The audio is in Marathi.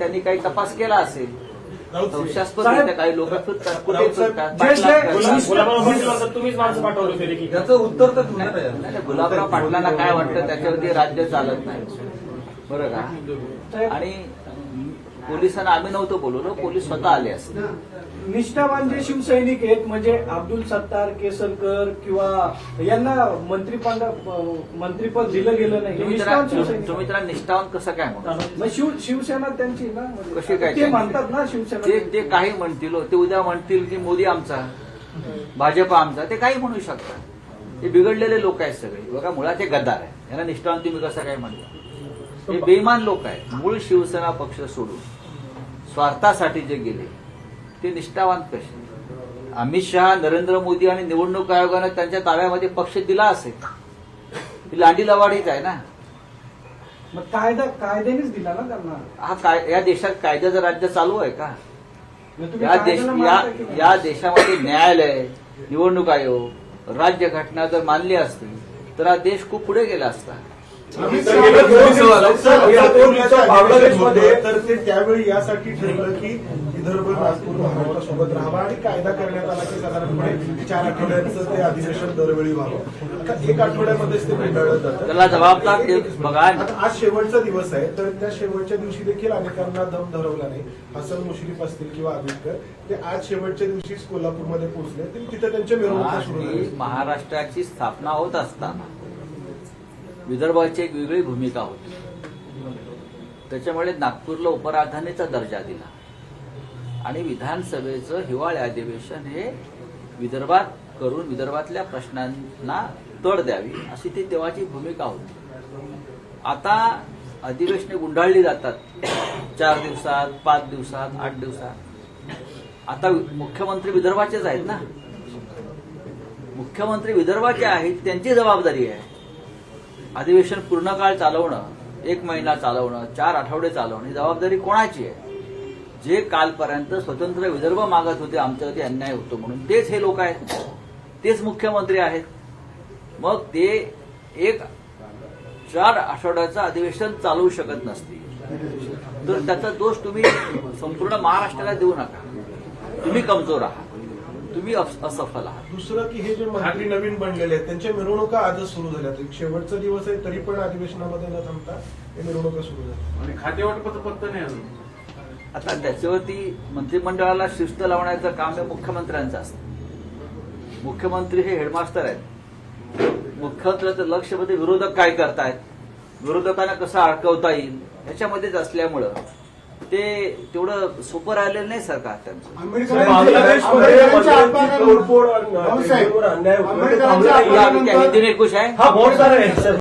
त्यांनी काही तपास केला असेल. संशयास्पद रीत्या काही लोक फिरतात, कुठे फिरतात. तुम्हीच माणसं पाठवलं होते की त्याचं उत्तर तर तुम्हाला द्या. नाही, गुलाबराव पाटलांना काय वाटतं त्याच्यावरती राज्य चालत नाही, बरं का. आणि पोलिसांना आम्ही नव्हतो बोलवलं, पोलीस स्वतः आले असते. निष्ठावान जे शिवसैनिक आहेत म्हणजे अब्दुल सत्तार, केसरकर किंवा यांना मंत्रिपद दिलं गेलं नाही. निष्ठावान शिवसैनिक तुम्ही त्याला निष्ठावान कसं काय म्हणता? मग शिवसेना त्यांची ना कशी काय ते म्हणतात ना शिवसेना. ते काही म्हणतील, ते उद्या म्हणतील की मोदी आमचा, भाजप आमचा, ते काही म्हणू शकतात. ते बिघडलेले लोक आहेत सगळे. बघा, मुळात ते गद्दार आहे, यांना निष्ठावान तुम्ही कसं काय म्हणता? हे बेईमान लोक आहेत. मूळ शिवसेना पक्ष सोडून स्वार्थासाठी जे गेले ते निष्ठावान कसे? अमित शहा, नरेंद्र मोदी आणि निवडणूक आयोगाने त्यांच्या ताब्यामध्ये पक्ष दिला असेल. ही लांडी लवाडीच आहे ना. मग कायद्यानेच दिला ना त्यांना. या देशात कायद्याचं राज्य चालू आहे का? तुम्ही कायद्याला मानता की नाही? या देशामध्ये न्यायालय, निवडणूक आयोग, राज्यघटना जर मानली असती तर हा देश खूप पुढे गेला असता. बांगलादेशमध्ये तर ते त्यावेळी यासाठी ठरलं की विदर्भ, नागपूर, महाराष्ट्रासोबत राहावा आणि कायदा करण्यात आला की साधारणपणे 4 आठवड्यांचं ते अधिवेशन दरवेळी व्हावं. आता 1 आठवड्यामध्येच ते गुंडाळलं जातं. त्याला जबाबदार बघा. आता आज शेवटचा दिवस आहे, तर त्या शेवटच्या दिवशी देखील अनेकांना दम धरवला नाही. हसन मुश्रीफ असतील किंवा आंबेडकर, ते आज शेवटच्या दिवशीच कोल्हापूरमध्ये पोहोचले. तिथे त्यांच्या मिरवणुका सुरू झाल्या. महाराष्ट्राची स्थापना होत असताना विदर्भाची एक वेगळी भूमिका होती. त्याच्यामुळे नागपूरला उपराजधानीचा दर्जा दिला आणि विधानसभेचं हिवाळी अधिवेशन हे विदर्भात करून विदर्भातल्या प्रश्नांना तड द्यावी अशी ती तेव्हाची भूमिका होती. आता अधिवेशने गुंडाळली जातात 4 दिवसात, 5 दिवसात, 8 दिवसात. आता मुख्यमंत्री विदर्भाचेच आहेत ना. मुख्यमंत्री विदर्भाचे आहेत, त्यांची जबाबदारी आहे. अधिवेशन पूर्ण काळ चालवणं, 1 महिना चालवणं, 4 आठवडे चालवणं ही जबाबदारी कोणाची आहे? जे कालपर्यंत स्वतंत्र विदर्भ मागत होते, आमच्यावरती अन्याय होतो म्हणून, तेच हे लोक आहेत, तेच मुख्यमंत्री आहेत. मग ते 4 आठवड्याचं अधिवेशन चालवू शकत नसतील तर त्याचा दोष तुम्ही संपूर्ण महाराष्ट्राला देऊ नका. तुम्ही कमजोर आहात, तुम्ही असफल आहात. दुसरं की हे जे मंत्री नवीन बनलेले आहेत त्यांच्या मिरवणुका आजच सुरू झाल्यात. एक शेवटचा दिवस आहे तरी पण अधिवेशनामध्ये न थांबता हे मिरवणुका सुरू झाल्या आणि खातेवाटपाचं पत्ता नाही अजून. आता त्याच्यावरती मंत्रिमंडळाला शिस्त लावण्याचं काम हे मुख्यमंत्र्यांचं असतं. मुख्यमंत्री हे हेडमास्टर आहेत. मुख्यमंत्र्यांचं लक्ष मध्ये विरोधक काय करतायत, विरोधकांना कसं अडकवता येईल याच्यामध्येच असल्यामुळं ते तेवढं सोपं राहिलेलं नाही सरकार त्यांचं. बांगलादेशमध्ये हिंदी में कुछ है.